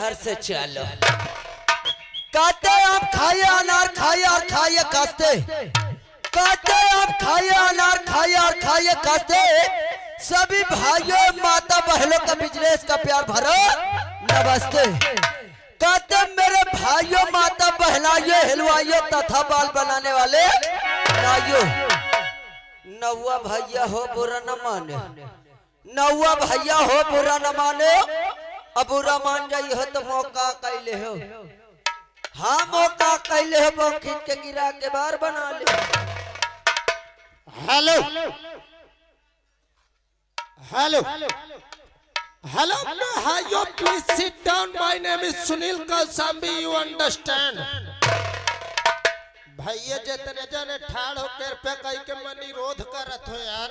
घर से चलो। कहते आप खाइए अनार खाइए और खाइए कास्ते, कहते आप खाइए अनार खाइए और खाइए कास्ते। सभी भाइयों माता बहनों का बिजनेस का प्यार भरो नमस्ते। कहते मेरे भाइयों माता बहनाइयों हलवाइयों तथा बाल बनाने वाले नाइयों, नौवा भैया हो बुरा न माने, नौवा भैया हो बुरा न माने। अब बुरा मान जाइए हो तो मौका कैले हो, हाँ मौका कैले हो खींच के गिरा के बार बना ले। हेलो हेलो हेलो भाइयों, please sit down. My name is Sunil Kaushambi, you understand. भैया जितने जने ठाड़ होकर पे कई के मन निरोध करत हो यार।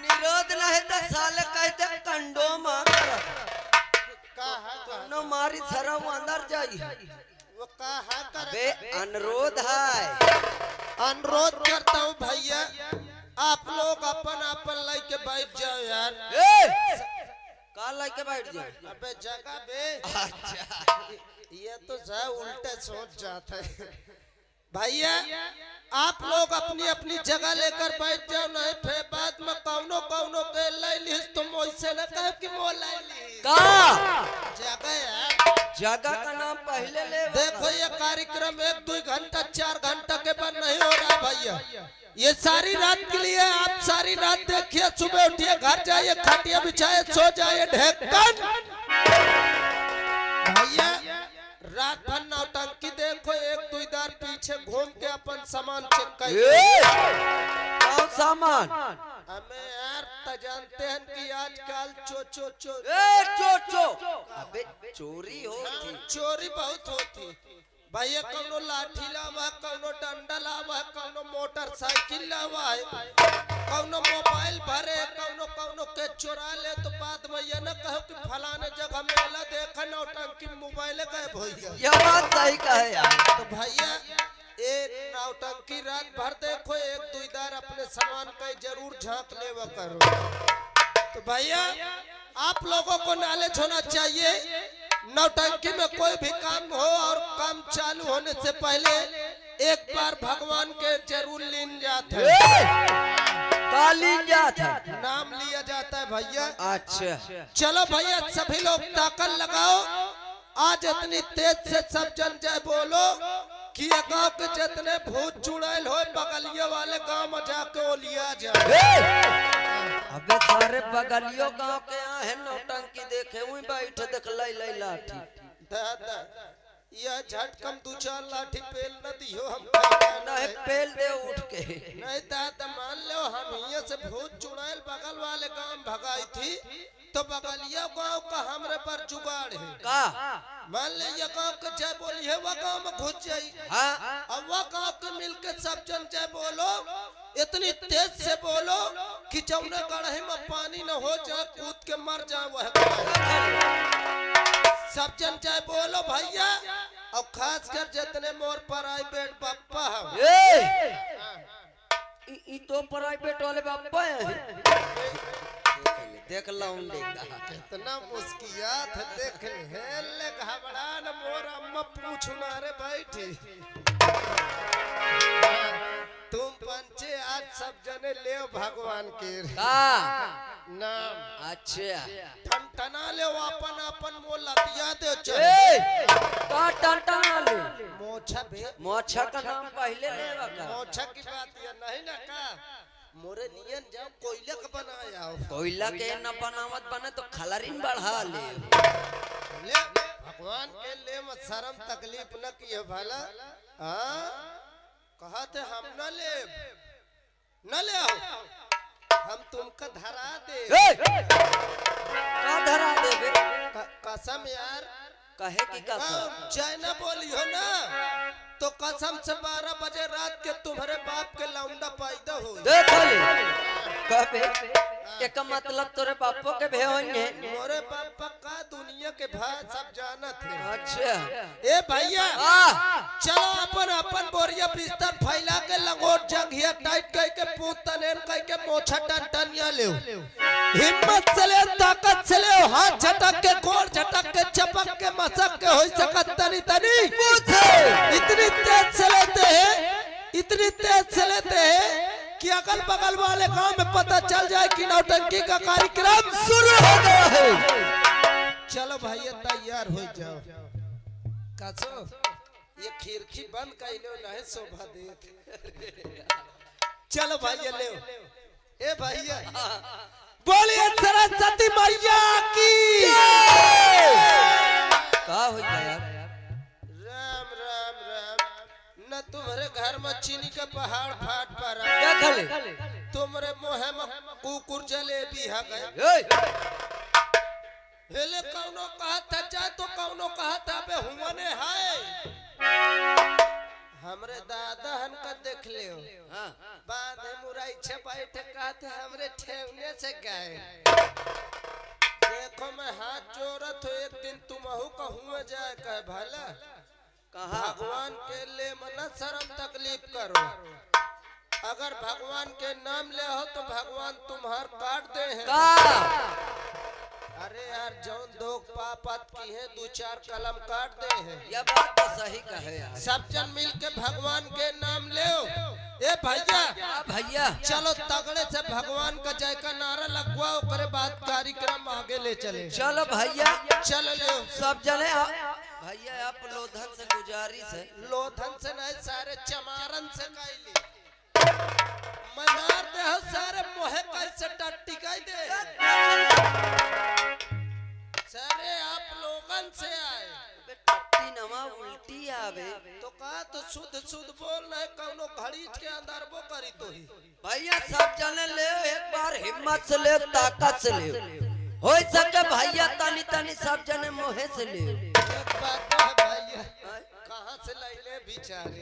निरोध नहीं तो साले कहते कंडोम कहा मारी थरा अंदर जाई। वो कहा कर बे अनुरोध है, अनुरोध करता हूँ भैया, आप लोग अपन अपन लेके बैठ जाओ यार। का लेके बैठ जाओ? अबे जगह बे। अच्छा ये तो जा उल्टे सोच जाता है। भैया आप लोग अपनी अपनी जगह लेकर बैठ जाओ, नहीं फिर बाद में कौनो कौनो के ले लिस तुम वैसे न कहो कि वो ले ली का जगह यार। जगह का नाम पहले ले। देखो ये कार्यक्रम 1-2 घंटा 4 घंटा के बाद नहीं हो रहा भैया, ये सारी रात के लिए। आप सारी रात देखिए, सुबह उठिए, घर जाइए, खटिया बिछाए, सो जाइए ढेकन। भैया रात भर नौटंकी देखो, 1-2 दार पीछे घूम के अपन सामान चेक करिए। कौन सामान? हमें यार तो जानते हैं कि आजकल चो अबे चोरी होती, चोरी बहुत होती। भैया कौनो लाठी लावा, कौनो डंडा लावा, कौनो मोटरसाइकिल लावा है, कौनो मोबाइल भरे, कौनो कौनो के चुरा ले। तो बात भैया न कहो कि फलाने जगह मेला देखा नौटंकी मोबाइल गए भैया। यह बात सही कहे यार। तो भैया एक नौटंकी रात भर देखो, 1-2 दार अपने सामान का जरूर झांक लेवा करो। तो भैया आप लोगों को नॉलेज होना चाहिए, नौटंकी में कोई भी काम हो और काम चालू होने से पहले एक बार भगवान के जरूर लीन जाता है, लीन जाता है, नाम लिया जाता है भैया। अच्छा चलो भैया सभी लोग ताकत लगाओ, आज इतनी तेज से सब जन जय बोलो कि गांव के जितने भूत चुड़ैल हो बगलिया वाले गांव में जाके ओ लिया जाए। अबे सारे बगलियों गांव के यहाँ है नौटंकी देखे हुई बैठे देख लै लाठी। दादा यह झटकम 2-4 लाठी पेल न दियो हम नहीं पेल दे उठ के। नहीं दादा मान लो हम यहाँ से भूत चुड़ैल बगल वाले गांव भगाई थी, तो बगलिया गांव का हमरे पर जुगाड़ है का। मान ले ये गांव के जय बोली है, वह गांव में घुस जाई। हाँ अब वह गांव के मिलके सब जन जय बोलो, इतनी तेज से बोलो कि जौने गढ़े में पानी न हो जाए कूद के मर जाए वह। सब जन जय बोलो भैया, और खास कर जितने मोर प्राइवेट बापा ई तो प्राइवेट वाले बापा हैं। देख लौंडेगा कितना मुस्कियात है, देख ले घबरा न मोर अम्मा पूछू ना रे बैठी। तुम पंचे आज सब जने ले भगवान के का नाम। अच्छा ठनठना ले अपन अपन मो लतिया दे का टंटना ले मोछा बे। मोछा का नाम पहले लेवा का। मोछा की बात ये नहीं ना का, मोरे नियन जाओ कोयला का बनाया हो। कोयला के न बनावत बने तो खलरीन बढ़ा ले। भगवान के ले मत शर्म तकलीफ न किए भला। हाँ कहते हम न ले आओ, हम तुमका धरा दे। का धरा देबे? कसम यार कहे की कसम? जय न बोलियो ना तो कसम से 12 बजे रात के तुम्हारे बाप के लौंडा पैदा हो। देख ले कबे एक मतलब तोरे पापो के भे होंगे। मोरे पापा का दुनिया दुनिया के भाई सब जानत है। अच्छा ए भैया चलो अपन अपन बोरिया बिस्तर फैला के लंगोट जंघिया टाइट कह के पूत तनेन कह के मोछा टनटनिया ले, हिम्मत से ले, ताकत से ले, हाथ झटक के गोर झटक के चपक के मसक के हो सकत तनी तनी इतनी तेज से लेते हैं, इतनी तेज से लेते हैं कि अगल बगल वाले गांव में पता चल जाए कि नौटंकी का कार्यक्रम शुरू हो गया है। चलो भैया तैयार हो जाओ। कासो ये खिड़की बंद कइलो नहीं शोभा देत। चलो भैया ले ए भैया बोलिए सरस्वती मैया की का हो गया? राम राम राम। न तुम्हारे घर में चीनी का पहाड़ फाट पड़ा, क्या खले? तुम्हारे मुँह में कुकुर जलेबी है गए। हेले कौनो कहा था जा तो कौनो कहा था बे हुआने है। हमरे दादा हन का देख ले हो, बांधे मुराई छपाई ठकाते हमरे ठेवने से गए। देखो मैं हाथ जोड़त हो, एक दिन तुमहू का हुआ जाए कहे भला भगवान के ले मना शर्म तकलीफ करो। अगर भगवान के नाम ले हो तो भगवान तुम्हार काट दे हैं। अरे यार जौन दो पापत की है दो चार कलम काट दे हैं। यह बात तो सही कहे यार। सब जन मिल के भगवान के नाम ले। ए भैया भैया चलो तगड़े से भगवान का जय का नारा लगवाओ, करे बाद कार्यक्रम आगे ले चले। चलो भैया चल ले सब जने भैया आप लोधन से गुजारिश है, लोधन से नहीं सारे चमारन से कैली मनार दे हो सारे मोहे कैसे टिकाई दे सारे आप लोगन से आए। टट्टी नमा उल्टी आवे तो कहा तो शुद्ध शुद्ध बोल रहे कौनो घड़ी के अंदर वो करी तो ही। भैया सब जने ले एक बार हिम्मत से ले, ताकत से ले, हो सके भैया तनी तनी सब जने मोहे से ले। एक बात है भैया कहाँ से ले बेचारे,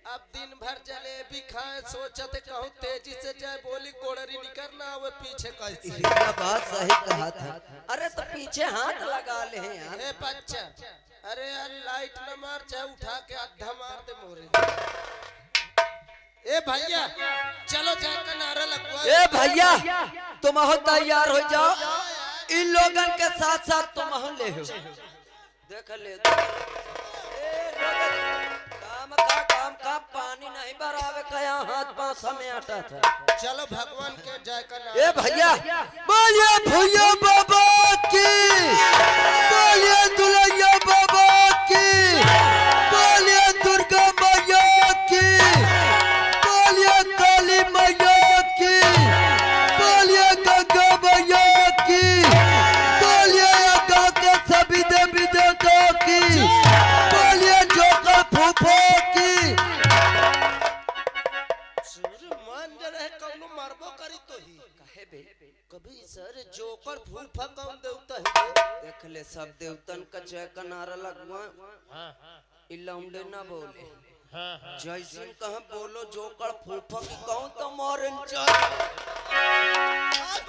अब दिन भर जलेबी खाए सोचते कहूँ तेजी से जाए, बोली कोड़री निकलना वो पीछे कैसे। बात सही कहा था। अरे तो पीछे हाथ लगा ले यार। ए बच्चा अरे यार लाइट न मार चाहे उठा के आधा मार दे मोरे। ए भैया चलो जाकर नारा लगवा। ए भैया तुम हो तैयार हो जाओ, इन लोगन के साथ साथ तुम हो ले हो। देख ले काम का पानी नहीं भरावे कया हाथ पांव समय आता था। चलो भगवान के जय का नारा। ए भैया बोलिए भैया बाबा की, बोलिए दुल्हैया बाबा की, बोलिए दुर्गा मैया की, बोलिए काली मैया की, बोलिए गंगा मैया की, बोलिए गाँव के सभी देवी देवताओं की, बोलिए जोकर फूफो की। मान जने कौनो मारबो करी तो ही कहे बे कभी सर जोकर फूफा कौन देवता है। देख ले सब देवतन का जय का नारा लगवा। इलाउंडे ना बोले जैसे कहा बोलो जोकर फूफा की कौन तो मोरन चल।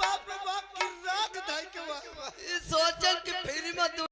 बाप रे बाप की राग धाई के बाप सोचन की फिर मत